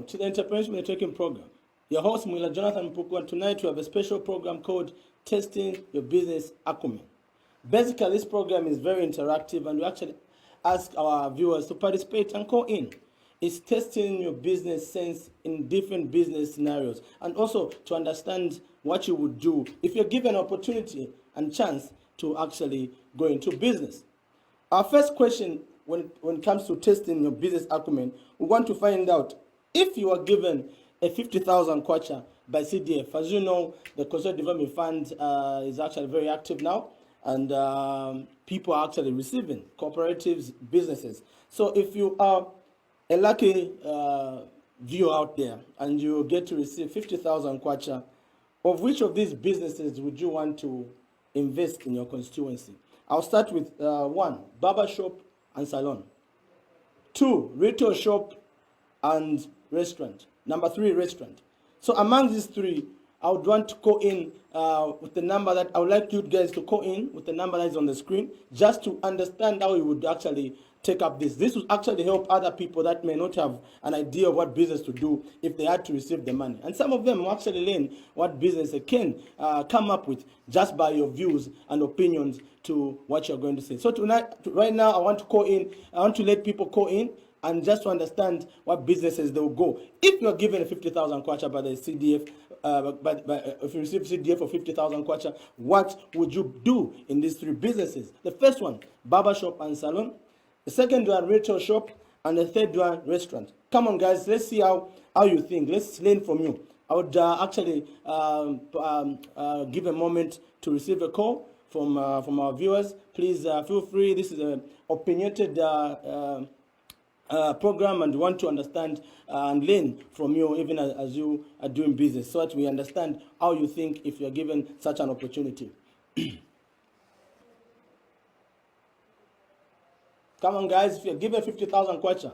to the Entrepreneurship Networking Program. Your host, Mwila Jonathan Mpuku, and tonight we have a special program called Testing Your Business Acumen. Basically, this program is very interactive, and we actually ask our viewers to participate and call in. It's testing your business sense in different business scenarios, and also to understand what you would do if you're given an opportunity and chance to actually go into business. Our first question when it comes to testing your business acumen, we want to find out if you are given a 50,000 kwacha by CDF. As you know, the Consumer Development Fund is actually very active now, and people are actually receiving cooperatives, businesses. So if you are a lucky viewer out there and you get to receive 50,000 kwacha, of which of these businesses would you want to invest in your constituency? I'll start with 1, barber shop and salon. 2, retail shop and restaurant. Number 3, restaurant. So among these 3, I would want to call in with the number that I would like you guys to call in with the number that is on the screen, just to understand how you would actually take up this. This would actually help other people that may not have an idea of what business to do if they had to receive the money. And some of them will actually learn what business they can come up with just by your views and opinions to what you're going to say. So right now, I want to call in. I want to let people call in and just to understand what businesses they will go. If you're given a 50,000 kwacha by the CDF, if you receive CDF for 50,000 kwacha, what would you do in these 3 businesses? The first one, barber shop and salon. The second one, retail shop, and the third one, restaurant. Come on, guys, let's see how you think. Let's learn from you. I would actually give a moment to receive a call from our viewers. Please feel free. This is an opinionated program, and we want to understand and learn from you even as you are doing business, so that we understand how you think if you're given such an opportunity. Come on, guys, if you're given 50,000 kwacha,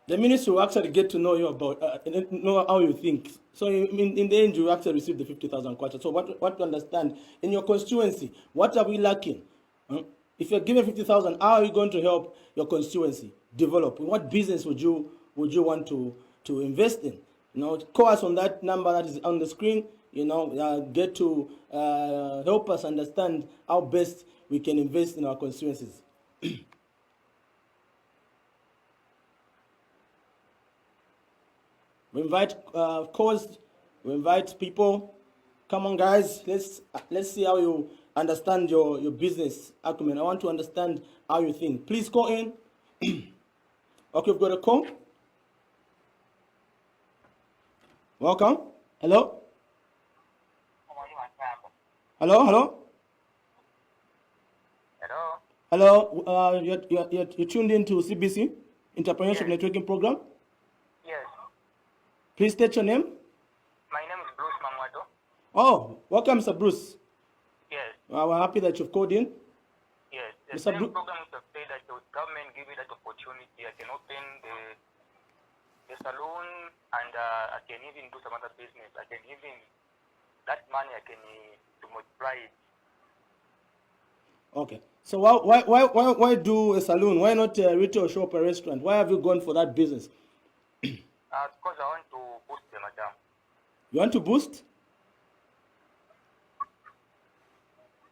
the ministry will actually get to know you about, know how you think. So in the end, you actually receive the 50,000 kwacha. So what to understand in your constituency, what are we lacking? If you're given 50,000, how are you going to help your constituency develop? What business would you want to invest in? Call us on that number that is on the screen. Get to help us understand how best we can invest in our constituencies. We invite calls. We invite people. Come on, guys. Let's see how you understand your business acumen. I want to understand how you think. Please call in. Okay, we've got a call. Welcome. Hello. Hello. Hello. Hello. You're tuned into CBC Entrepreneurship Networking Program. Yes. Please state your name. My name is Bruce Mangwato. Oh, welcome, Mr. Bruce. Yes. We're happy that you've called in. Yes. The Mr. same program is to say that the government give me that opportunity. I can open the salon, and I can even do some other business. I can even, that money I can to multiply it. Okay. So why do a salon? Why not a retail shop, a restaurant? Why have you gone for that business? Because I want to boost the madam. You want to boost?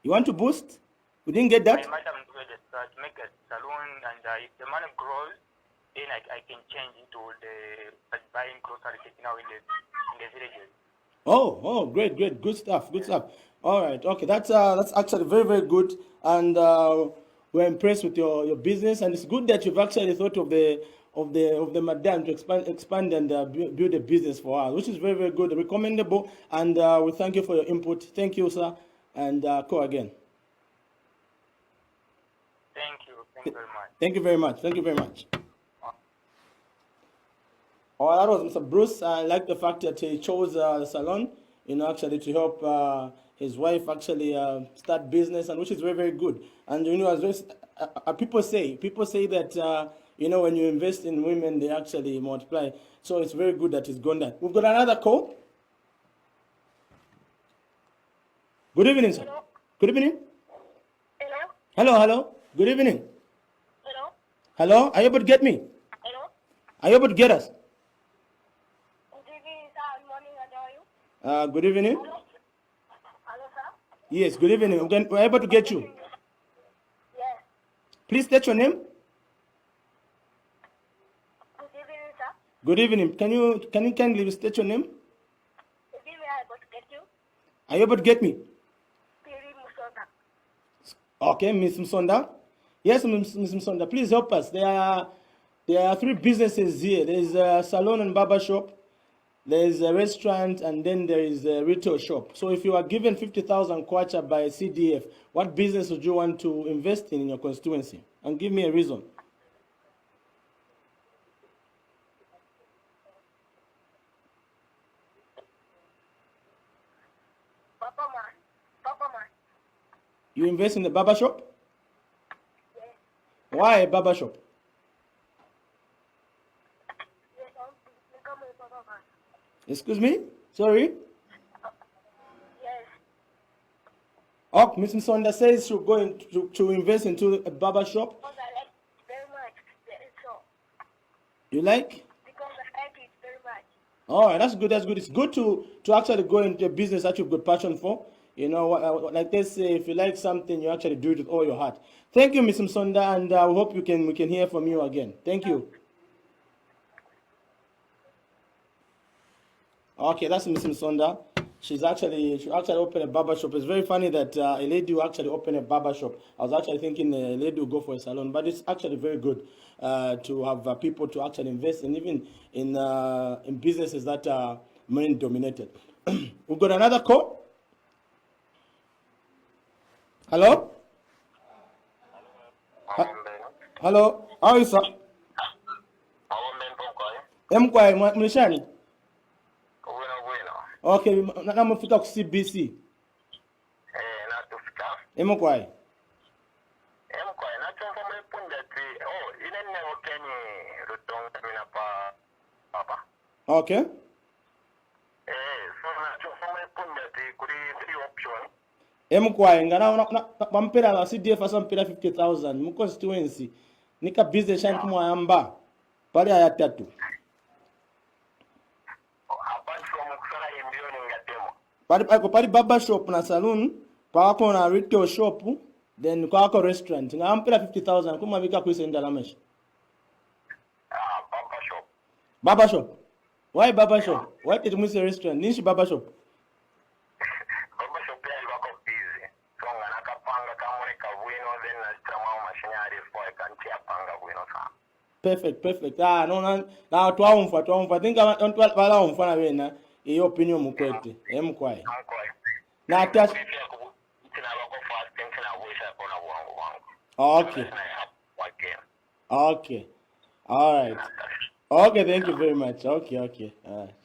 You want to boost? We didn't get that? My madam to make a salon, and if the money grows, then I can change into the buying groceries now in the villages. Oh, great, good stuff. All right, okay, that's actually very, very good, and we're impressed with your business, and it's good that you've actually thought of the madam to expand and build a business for us, which is very, very good, recommendable, and we thank you for your input. Thank you, sir, and call again. Thank you very much. Thank you very much. Oh, that was Mr. Bruce. I like the fact that he chose the salon, actually to help his wife actually start business, and which is very, very good. And as people say that when you invest in women, they actually multiply. So it's very good that he's gone there. We've got another call. Good evening, sir. Hello. Good evening. Hello. Hello. Good evening. Hello. Hello. Are you able to get me? Hello. Are you able to get us? Good evening, sir. Good morning, and how are you? Good evening. Hello, sir. Yes, good evening. We're able to get you. Yes. Please state your name. Good evening, sir. Good evening. Can you kindly state your name? Good evening, I got to get you. Are you able to get me? Piri Musonda. Okay, Miss Msonda. Yes, Miss Msonda. Please help us. There are 3 businesses here. There is a salon and barber shop. There is a restaurant, and then there is a retail shop. So if you are given 50,000 kwacha by CDF, what business would you want to invest in your constituency? And give me a reason. Papa man. You invest in the barber shop? Yes. Why a barber shop? Yes, I'm become a Papa man. Excuse me? Sorry? Yes. Oh, Miss Msonda says she'll go to invest into a barber shop. Because I like it very much. So, You like? because I like it very much. All right, that's good. That's good. It's good to actually go into a business that you've got passion for. You know, like they say, if you like something, you actually do it with all your heart. Thank you, Miss Msonda, and we hope we can hear from you again. Thank you. Okay, that's Miss Msonda. She actually opened a barber shop. It's very funny that a lady will actually open a barber shop. I was actually thinking a lady will go for a salon, but it's actually very good to have people to actually invest in, even in businesses that are men dominated. We've got another call. Hello? Hello? How are you, sir? Mkwai, mlishani? Okay, namufika ku CBC. Natufika. Mkwai. Natumva mwepunda ti, inene wakenye rutonga mina papa. Okay. So natumva mwepunda ti kuri 3 option. Mkwai, ngana bampera la CDF asa mpera 50,000 mu constituency. Nika business shine kumwayamba. Pali aya 3. Apart from kusala embioni ngatemo. Pali barber shop na saloon, pako na retail shop, then kwako restaurant. Ngampera 50,000 kumabika kuisenda lamesh. Barber shop. Barber shop. Why barber shop? Why did you say restaurant? Nishi barber shop. Barber shop ya wako busy. So nganakapanga kamwe kawino then nasitama mashine for I can panga wino sana. Perfect. No, twawumfa. Think abantu balawumfa na wena iyo opinion mukwete. Mkwai. Na attach. Okay. All right. Okay, thank you very much. Okay. All right.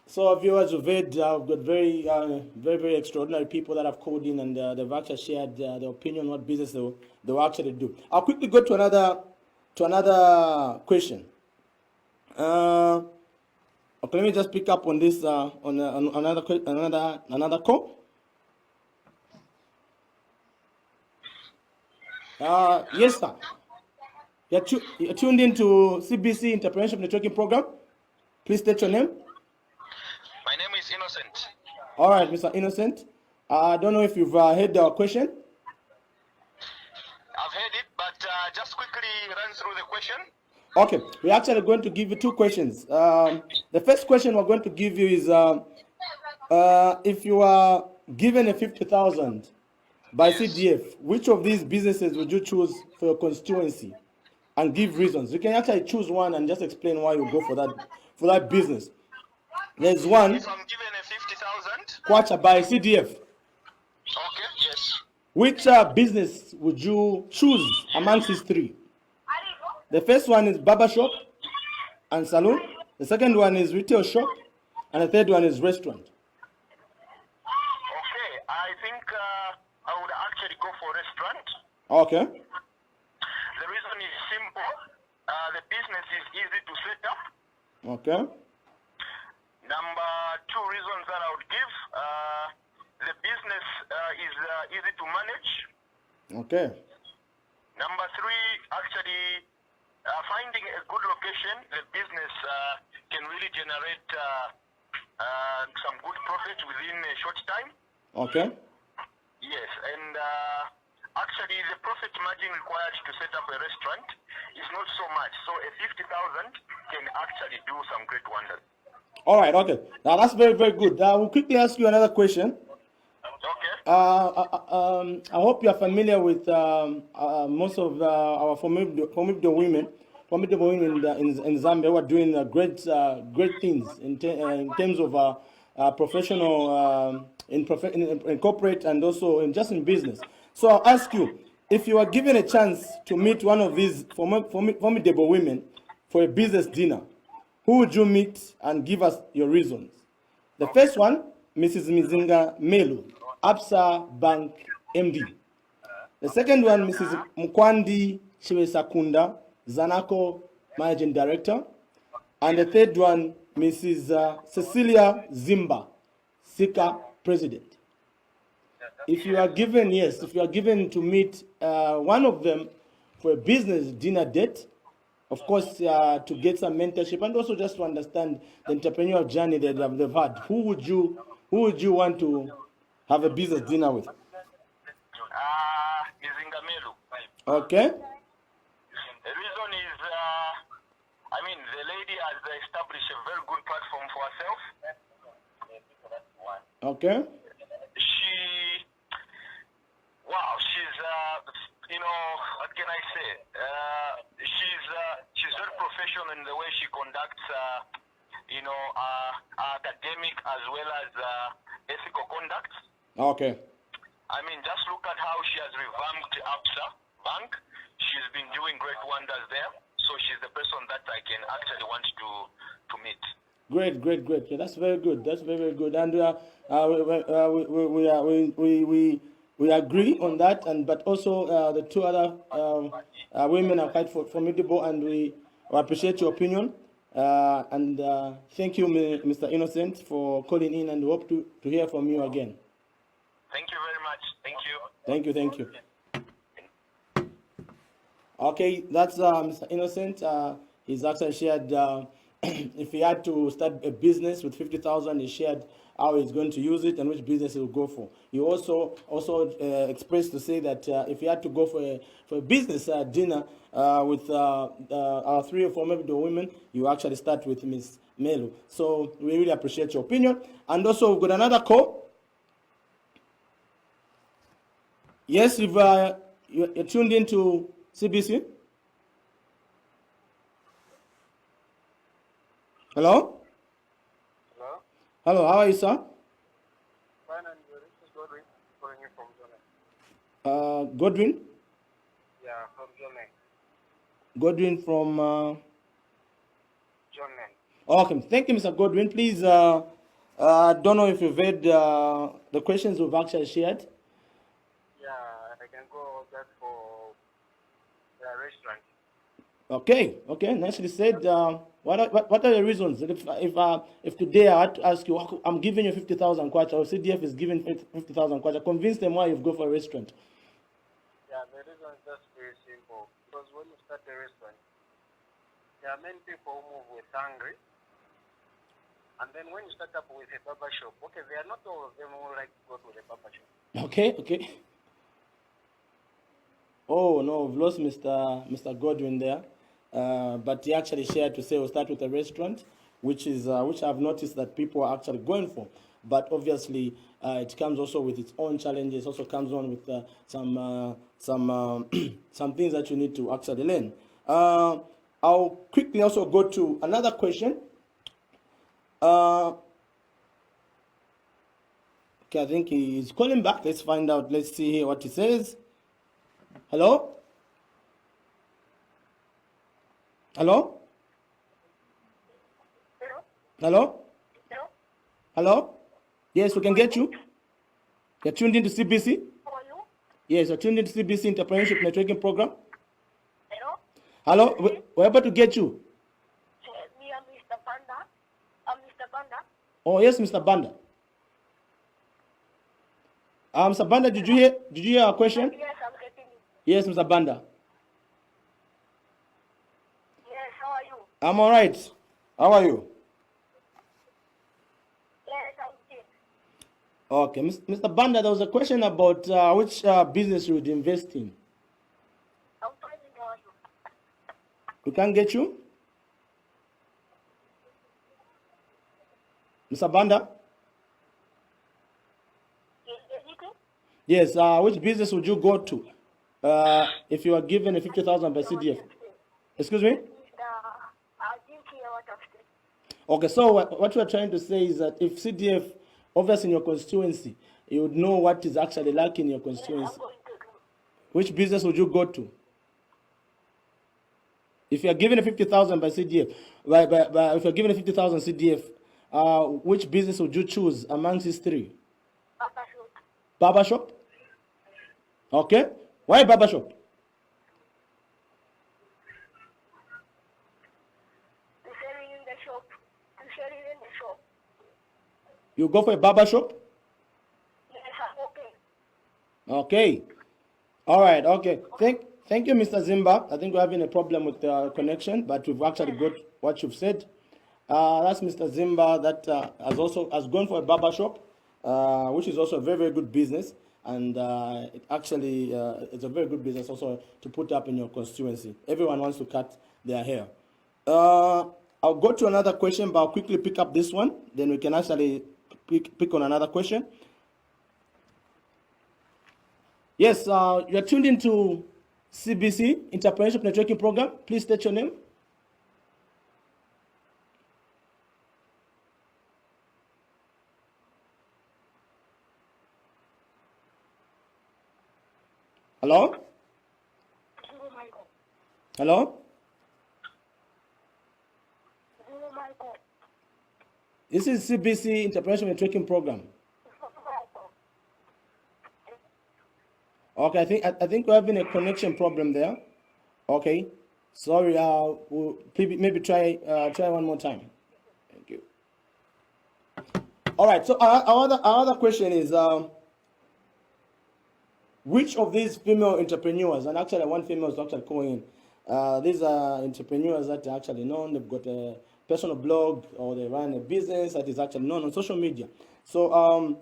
So viewers, we've got very extraordinary people that have called in, and they've actually shared their opinion on what business they will actually do. I'll quickly go to another question. Okay, let me just pick up on this on another call. Yes, sir. You're tuned into CBC Entrepreneurship Networking Program. Please state your name. My name is Innocent. All right, Mr. Innocent. I don't know if you've heard our question. I've heard it, but just quickly run through the question. Okay, we're actually going to give you 2 questions. The first question we're going to give you is if you are given a 50,000 by CDF, which of these businesses would you choose for your constituency? And give reasons. You can actually choose one and just explain why you go for that business. There's one. If I'm given a 50,000 kwacha by CDF. Okay, yes. Which business would you choose amongst these 3? The first one is barber shop and salon. The second one is retail shop, and the third one is restaurant. Okay, I think I would actually go for restaurant. Okay. The reason is simple. The business is easy to set up. Okay. Number 2 reasons that I would give, the business is easy to manage. Okay. Number 3, actually, finding a good location, the business can really generate some good profit within a short time. Okay. Yes, and actually the profit margin required to set up a restaurant is not so much. So a 50,000 can actually do some great wonders. All right. Okay. Now that's very, very good. I will quickly ask you another question. Okay. I hope you are familiar with most of our formidable women in Zambia who are doing great things in terms of professional in corporate and also just in business. So I'll ask you, if you are given a chance to meet one of these formidable women for a business dinner, who would you meet and give us your reasons? The first one, Mrs. Mizinga Melu, Absa Bank MD. The second one, Mrs. Mkwandi Chiwesakunda, Zanaco Managing Director. And the third one, Mrs. Cecilia Zimba, Sika President. If you are given, yes, if you are given to meet one of them for a business dinner date, of course, to get some mentorship and also just to understand the entrepreneurial journey that they've had, who would you want to have a business dinner with? Mizinga Melu. Okay. The reason is, the lady has established a very good platform for herself. Okay. She's, what can I say? She's very professional in the way she conducts, academic as well as ethical conduct. Okay. Just look at how she has revamped Absa Bank. She's been doing great wonders there. So she's the person that I can actually want to meet. Great. Yeah, that's very good. That's very, very good. And we agree on that. And but also the two other women are quite formidable, and we appreciate your opinion. And thank you, Mr. Innocent, for calling in, and hope to hear from you again. Thank you very much. Thank you. Okay, that's Mr. Innocent. He's actually shared if he had to start a business with 50,000, he shared how he's going to use it and which business he will go for. He also expressed to say that if he had to go for a business dinner with our 3 or 4 maybe the women, you actually start with Miss Melu. So we really appreciate your opinion. And also we've got another call. Yes, if you're tuned into CBC. Hello? Hello, how are you, sir? Fine, and this is Godwin, calling you from Jome. Godwin? Yeah, from Jome. Godwin from... Jome. Okay, thank you, Mr. Godwin. Please, don't know if you've read the questions we've actually shared. Yeah, I can go just for the restaurant. Okay, nicely said. What are the reasons? If today I had to ask you, I'm giving you 50,000 kwacha, or CDF is giving 50,000 kwacha, convince them why you go for a restaurant. Yeah, the reason is just very simple. Because when you start a restaurant, there are many people who move with hungry. And then when you start up with a barber shop, okay, they are not all of them who like to go to the barber shop. Okay. Oh no, we've lost Mr. Godwin there. But he actually shared to say we'll start with a restaurant, which I've noticed that people are actually going for. But obviously, it comes also with its own challenges. Also comes on with some things that you need to actually learn. I'll quickly also go to another question. Okay, I think he's calling back. Let's find out. Let's see here what he says. Hello? Hello? Hello? Hello? Yes, we can get you. You're tuned into CBC? How are you? Yes, you're tuned into CBC Entrepreneurship Networking Program. Hello? Hello? We're able to get you. Me, I'm Mr. Banda. I'm Mr. Banda. Oh, yes, Mr. Banda. Mr. Banda, did you hear our question? Yes, I'm getting you. Yes, Mr. Banda. I'm all right. How are you? Yes, I'm good. Okay, Mr. Banda, there was a question about which business you would invest in. I'm finding out. We can't get you, Mr. Banda. Anything? Yes. Which business would you go to if you are given a 50,000 by CDF? Excuse me. I didn't hear what I've said. Okay. So what we are trying to say is that if CDF offers in your constituency, you would know what is actually lacking in your Yes, constituency. I'm going to do. Which business would you go to? If you are given a 50,000 by CDF, if you're given a 50,000 CDF, which business would you choose amongst these three? Papa shoot. Barber shop? Okay. Why barber shop? To sell it in the shop. To sell it in the shop. You go for a barber shop? Yes, I'm okay. Okay. All right. Okay. Thank you, Mr. Zimba. I think we're having a problem with the connection, but we've actually got what you've said. That's Mr. Zimba that has gone for a barber shop, which is also a very, very good business, and it actually it's a very good business also to put up in your constituency. Everyone wants to cut their hair. I'll go to another question, but I'll quickly pick up this one. Then we can actually pick on another question. Yes, you're tuned into CBC, Entrepreneurship Networking Program. Please state your name. Hello? Zulu Michael. Hello? Zulu Michael. This is CBC, Entrepreneurship Networking Program. Okay, I think we're having a connection problem there. Okay, sorry. We'll maybe try one more time. Thank you. All right. So our other question is which of these female entrepreneurs, and actually one female is actually calling in. These are entrepreneurs that are actually known. They've got a personal blog or they run a business that is actually known on social media. So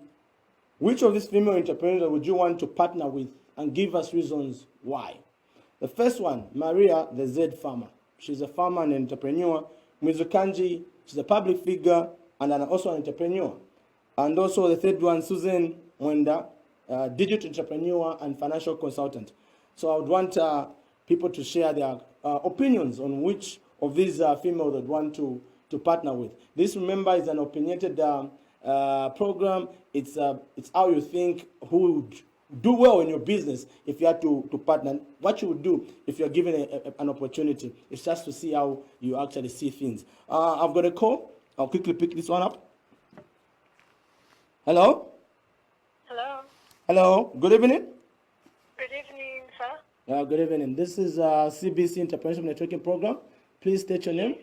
which of these female entrepreneurs would you want to partner with, and give us reasons why? The first one, Maria, the Z farmer. She's a farmer and entrepreneur. Mizukanji, she's a public figure and also an entrepreneur. And also the third one, Susan Mwenda, digital entrepreneur and financial consultant. So I would want people to share their opinions on which of these females they'd want to partner with. This, remember, is an opinionated program. It's how you think who would do well in your business if you had to partner. What you would do if you're given an opportunity. It's just to see how you actually see things. I've got a call. I'll quickly pick this one up. Hello? Hello. Hello. Good evening. Good evening, sir. Good evening. This is CBC Entrepreneurship Networking Program. Please state your name.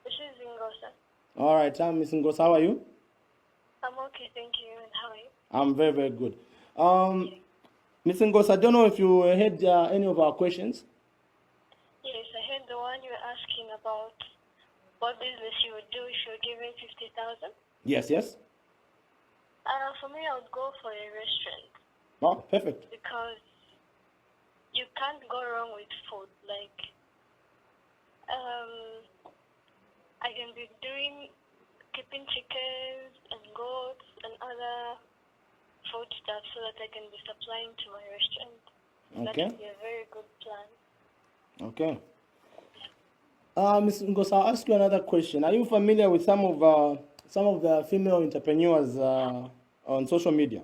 This is Ngosa. All right. I'm Ms. Ngos. How are you? I'm okay, thank you. And how are you? I'm very, very good. Ms. Ngos, I don't know if you heard any of our questions. Yes, I heard the one you were asking about what business you would do if you were given 50,000. Yes, yes. For me, I would go for a restaurant. Oh, perfect. Because you can't go wrong with food. Like, I can be keeping chickens and goats and other food stuff so that I can be supplying to my restaurant. Okay. That would be a very good plan. Okay. Ms. Ngos, I'll ask you another question. Are you familiar with some of the female entrepreneurs on social media?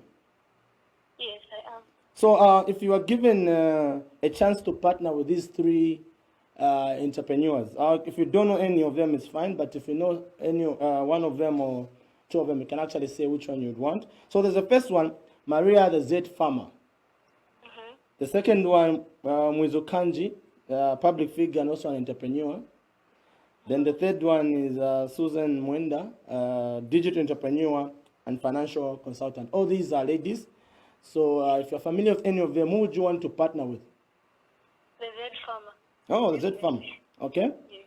Yes, I am. So if you are given a chance to partner with these three entrepreneurs, if you don't know any of them, it's fine. But if you know any one of them or two of them, you can actually say which one you'd want. So there's the first one, Maria the Z farmer. Mm-hmm. The second one, Mwizo Kanji, public figure and also an entrepreneur. Then the third one is Susan Mwenda, digital entrepreneur and financial consultant. All these are ladies. So if you're familiar with any of them, who would you want to partner with? The Z farmer. Oh, the Z farmer. Okay. Yes.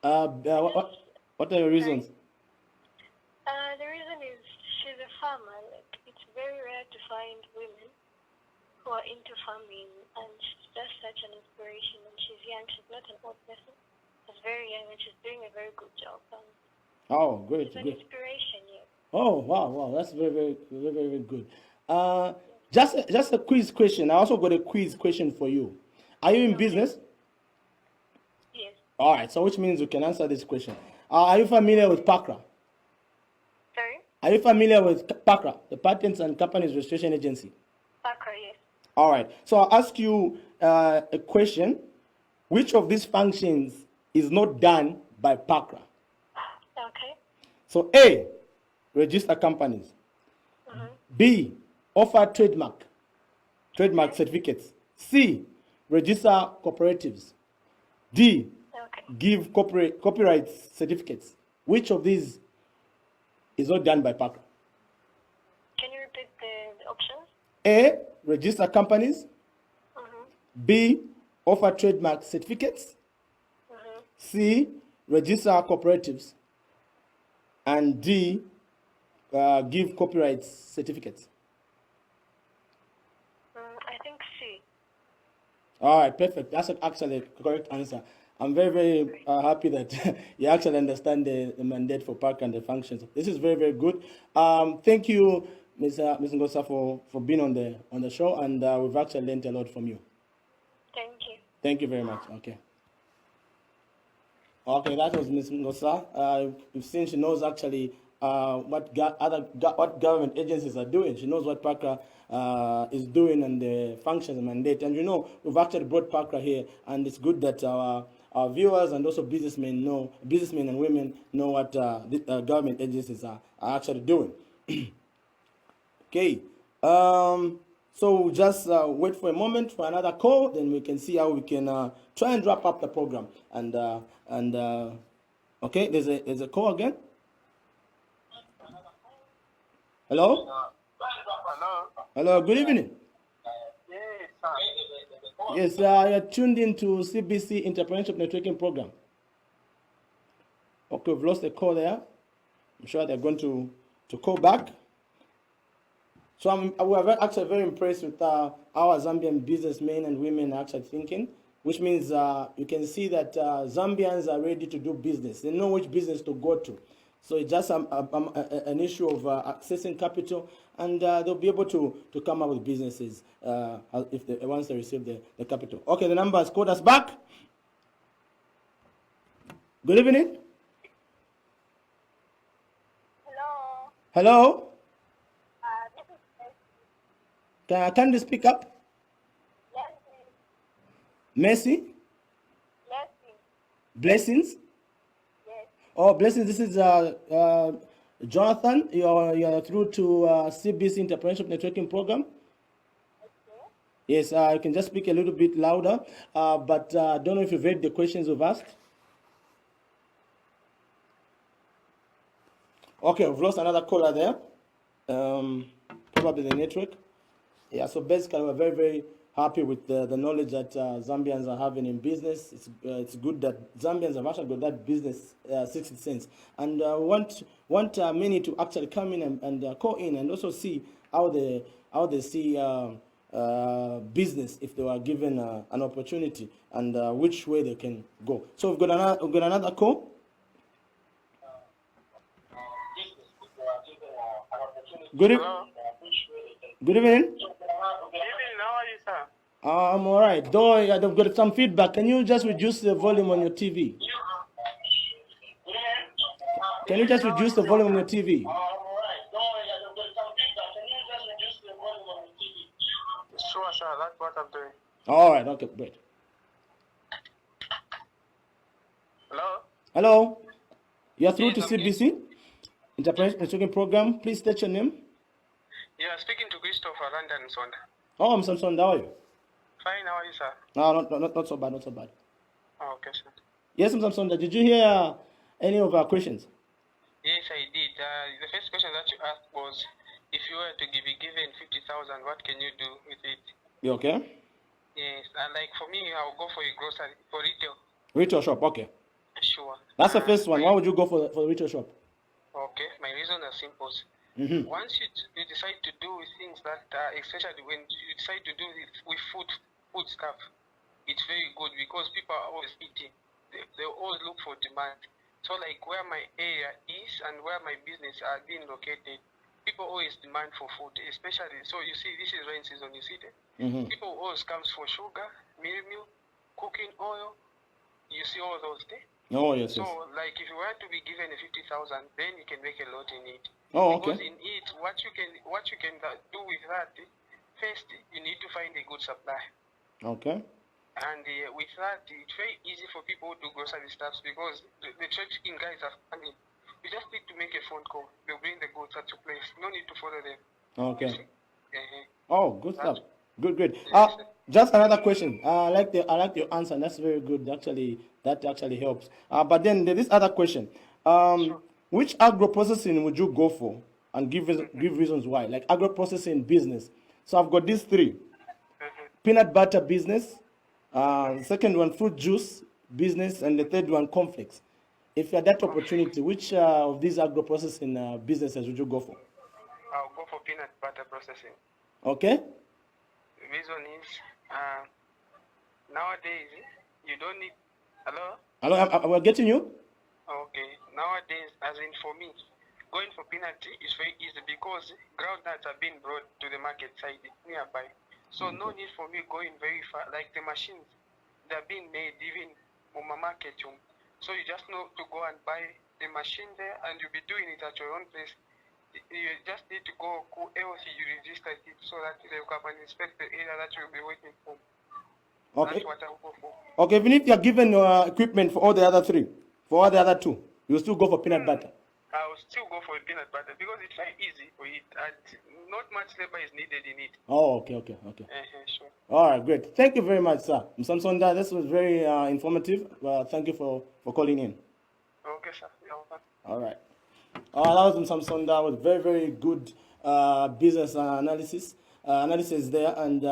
What are your reasons? The reason is she's a farmer. Like, it's very rare to find women who are into farming, and she's just such an inspiration. And she's young. She's not an old person. She's very young, and she's doing a very good job. Oh, great, She's an great. inspiration, yeah. Oh, wow, wow, that's very, very, very, very, very good. Just a quiz question. I also got a quiz question for you. Are you in business? Yes. All right, so which means you can answer this question. Are you familiar with PACRA? Sorry? Are you familiar with PACRA, the Patents and Companies Registration Agency? Pakra, yes. All right, so I'll ask you a question. Which of these functions is not done by PACRA? Okay. So A, register companies. B, offer trademark certificates. C, register cooperatives. D, Okay. give copyright certificates. Which of these is not done by PACRA? Can you repeat the options? A, register companies. B, offer trademark certificates. C, register cooperatives. And D, give copyright certificates. I think C. All right, perfect. That's actually a correct answer. I'm very, very happy that you actually understand the mandate for PACRA and the functions. This is very, very good. Thank you, Ms. Ngosa, for being on the show, and we've actually learned a lot from you. Thank you. Thank you very much. Okay. Okay, that was Ms. Ngosa. You've seen she knows actually what government agencies are doing. She knows what PACRA is doing and the functions and mandate. And we've actually brought PACRA here, and it's good that our viewers and also businessmen and women know what the government agencies are actually doing. Okay. So we'll just wait for a moment for another call, then we can see how we can try and wrap up the program. And okay, there's a call again. Hello. Hello. Hello. Good evening. Yes, sir. Yes, you're tuned into CBC Entrepreneurship Networking Program. Okay, we've lost the call there. I'm sure they're going to call back. So we are actually very impressed with our Zambian businessmen and women actually thinking, which means you can see that Zambians are ready to do business. They know which business to go to. So it's just an issue of accessing capital, and they'll be able to come up with businesses once they receive the capital. Okay, the number has called us back. Good evening. Hello. Hello. This is Can you speak up? Leslie. Mercy? Leslie. Blessings? Yes. Oh, blessings. This is Jonathan. You're through to CBC Entrepreneurship Networking Program. Okay. Yes, you can just speak a little bit louder, but I don't know if you've read the questions we've asked. Okay, we've lost another caller there. Probably the network. Yeah, so basically we're very, very happy with the knowledge that Zambians are having in business. It's good that Zambians have actually got that business sixth sense, and want many to actually come in and call in and also see how they see business if they were given an opportunity, and which way they can go. So we've got another call. Good evening. Good evening. Good evening. How are you, sir? I'm all right. Though I've got some feedback. Can you just reduce the volume on your TV? Can you just reduce the volume on your TV? Sure, sure. That's what I'm doing. All right. Okay, great. Hello. Hello. You're through to Yes, I'm CBC Entrepreneurship Networking Program. Please state your name. Yeah, speaking to Christopher London Sonda. Oh, I'm Samson. How are you? Fine, how are you, sir? No, not so bad. Not so bad. Oh, okay, sir. Yes, I'm Samson. Did you hear any of our questions? Yes, I did. The first question that you asked was, if you were to be given 50,000, what can you do with it? You okay? Yes, and like for me, I'll go for a grocery, for retail. Retail shop. Okay. Sure. sure. That's the first one. Why would you go for the retail shop? Okay, my reason is simple. Mm-hmm. Once you decide to do things that, especially when you decide to do it with food stuff, it's very good because people are always eating. They always look for demand. So like where my area is and where my business are being located, people always demand for food, especially. So you see, this is rain season. You see that Mm-hmm. people always comes for sugar, milk, cooking oil. You see all those things. Oh, yes, So, yes. like, if you were to be given a 50,000, then you can make a lot in it. Oh, Because okay. in it, what you can do with that, first you need to find a good supply, Okay. and with that, it's very easy for people to grocery stuffs because the trafficking guys are funny. You just need to make a phone call. They'll bring the goods at your place. No need to follow them. You Okay. see? Oh, good stuff. Good, good. Yes. Just another question. I like your answer. And that's very good. Actually, that actually helps. But then there is other question. Sure. Which agro processing would you go for, and give reasons why? Like agro processing business. So I've got these three: peanut butter business, the second one fruit juice business, and the third one cornflakes. If you had that opportunity, which of these agro processing businesses would you go for? I'll go for peanut butter processing. Okay. The reason is, nowadays, you don't need. Hello? Hello, we're getting you. Okay. Nowadays, as in for me, going for peanut is very easy because groundnuts are being brought to the market side nearby. So no need for me going very far. Like the machines, they're being made even on my market. So you just know to go and buy the machine there, and you'll be doing it at your own place. You just need to go else you register it so that they will come and inspect the area that you'll be waiting for. Okay. That's what I'll go for. Okay, even if you're given equipment for all the other three, for all the other two, you'll still go for peanut butter. I'll still go for peanut butter because it's very easy for it and not much labor is needed in it. Oh, okay. Sure. All right, great. Thank you very much, sir. Samsonda, this was very informative. Thank you for calling in. Okay, sir. You're welcome. All right. That was Samsonda with very, very good business analysis there, and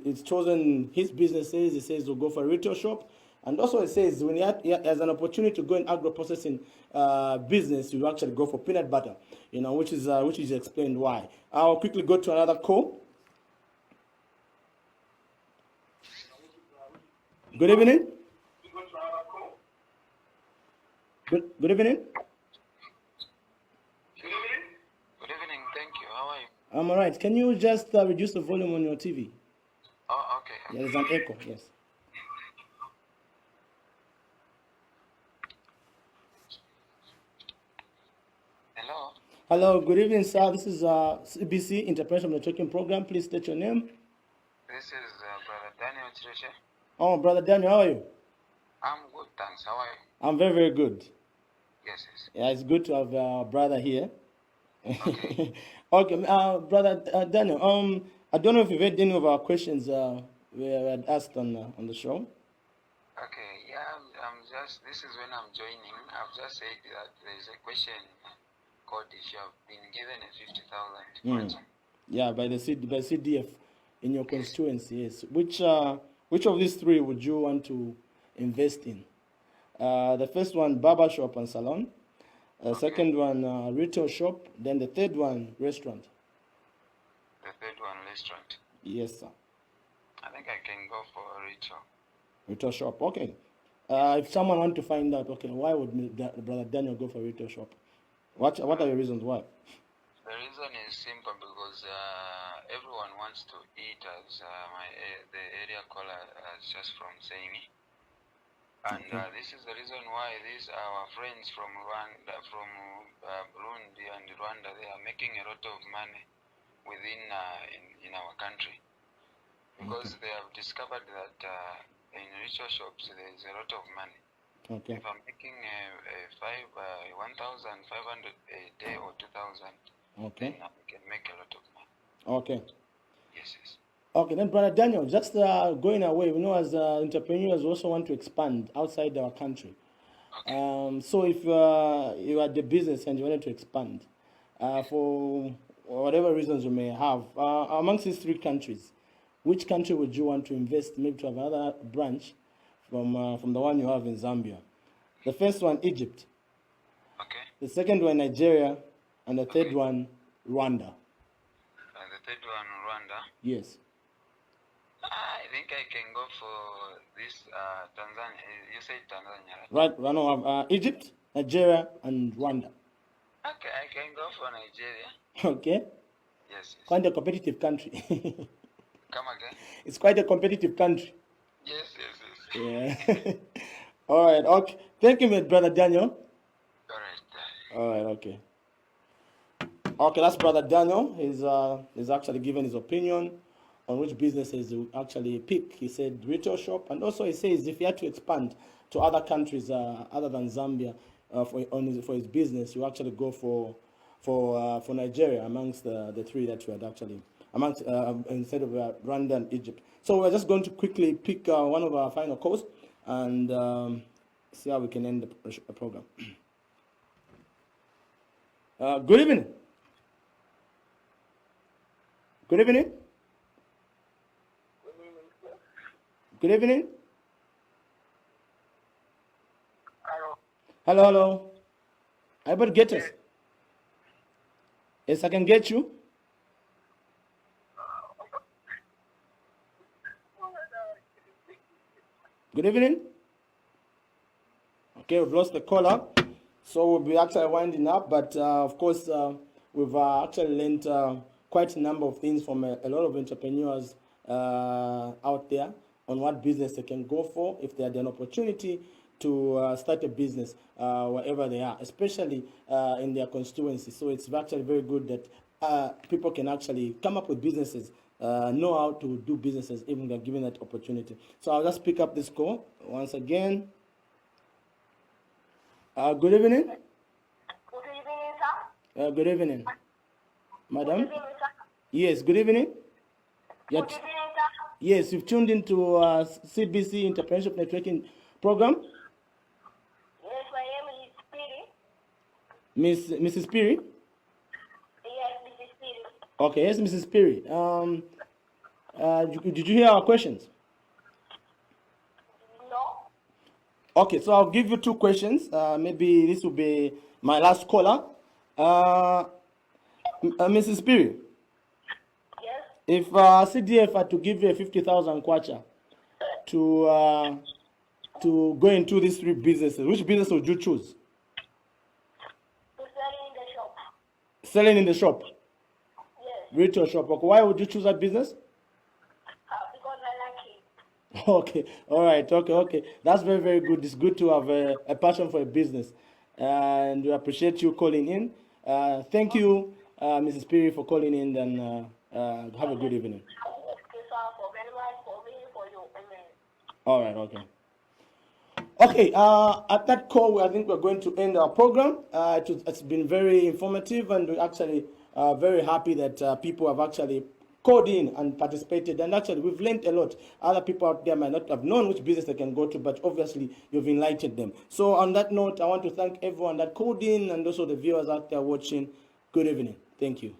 he's chosen his businesses. He says to go for a retail shop, and also it says when he has an opportunity to go in agro processing business, you actually go for peanut butter. Which is explained why. I'll quickly go to another call. Good evening. Good evening. Good evening. Thank you. How are you? I'm all right. Can you just reduce the volume on your TV? Oh, okay. Yeah, there's an echo. Yes. Hello. Hello. Good evening, sir. This is CBC Interpretation Networking Program. Please state your name. This is Brother Daniel Chireshe. Oh, Brother Daniel, how are you? I'm good, thanks. How are you? I'm very, very good. Yes. Yeah, it's good to have a brother here. Okay. Okay, Brother Daniel. I don't know if you've heard any of our questions we had asked on the show. Okay, yeah, this is when I'm joining. I've just said that there's a question called if you have been given a 50,000. Yeah, by CDF in your constituency, yes. Which of these three would you want to invest in? The first one, barber shop and salon. Second one, retail shop. Then the third one, restaurant. The third one, restaurant. Yes, sir. I think I can go for retail. Retail shop, okay. If someone want to find out, okay, why would Brother Daniel go for retail shop? What are your reasons why? The reason is simple because everyone wants to eat, as the area caller has just from saying it. And this is the reason why our friends from Rwanda, from Burundi and Rwanda, they are making a lot of money within in our country because they have discovered that in retail shops there is a lot of money. Okay. If I'm making 1,500 a day or 2,000, okay, then I can make a lot of money. Okay. Yes. Okay, then Brother Daniel, just going away, as entrepreneurs we also want to expand outside our country. Okay. So if you are the business and you wanted to expand, for whatever reasons you may have, amongst these three countries, which country would you want to invest, maybe to have another branch from the one you have in Zambia? The first one, Egypt. Okay. The second one, Nigeria. And the third one, Rwanda. The third one, Rwanda. Yes. I think I can go for this Tanzania. You said Tanzania, right? Right. I know Egypt, Nigeria, and Rwanda. Okay, I can go for Nigeria. Okay. Yes. Quite a competitive country. Come again? It's quite a competitive country. Yes. Yeah. All right. Okay. Thank you, my brother Daniel. All right. All right. Okay. Okay, that's brother Daniel. He's actually given his opinion on which businesses to actually pick. He said retail shop, and also he says if he had to expand to other countries other than Zambia for his business, you actually go for Nigeria amongst the three that you had actually amongst instead of Rwanda and Egypt. So we're just going to quickly pick one of our final calls and see how we can end the program. Good evening. Good evening. Good evening. Hello. I able to get us? Yes, I can get you. Good evening. Okay, we've lost the caller, so we'll be actually winding up. But of course, we've actually learned quite a number of things from a lot of entrepreneurs out there on what business they can go for if they had an opportunity to start a business wherever they are, especially in their constituency. So it's actually very good that people can actually come up with businesses, know how to do businesses, even they're given that opportunity. So I'll just pick up this call once again. Good evening. Good evening, sir. Good evening, madam. Good evening, sir. Yes, good evening. Good evening, sir. Yes, you've tuned into CBC Entrepreneurship Networking Program. Yes, my name is Piri. Mrs. Piri? Yes, this is Piri. Okay, yes, Mrs. Piri. Did you hear our questions? No. Okay, so I'll give you two questions. Maybe this will be my last caller. Mrs. Piri, Yes. if CDF had to give you a 50,000 kwacha to go into these three businesses, which business would you choose? To sell in the shop. Selling in the shop, Yes. retail shop. Okay, why would you choose that business? Because I like it. Okay, all right, okay. That's very, very good. It's good to have a passion for a business. And we appreciate you calling in. Thank you, Mrs. Piri, for calling in, and have a good evening. Okay, sir, for very much for me, for you. Amen. All right, okay. Okay, at that call, I think we're going to end our program. It's been very informative, and we're actually very happy that people have actually called in and participated. And actually, we've learned a lot. Other people out there might not have known which business they can go to, but obviously, you've enlightened them. So on that note, I want to thank everyone that called in and also the viewers out there watching. Good evening. Thank you.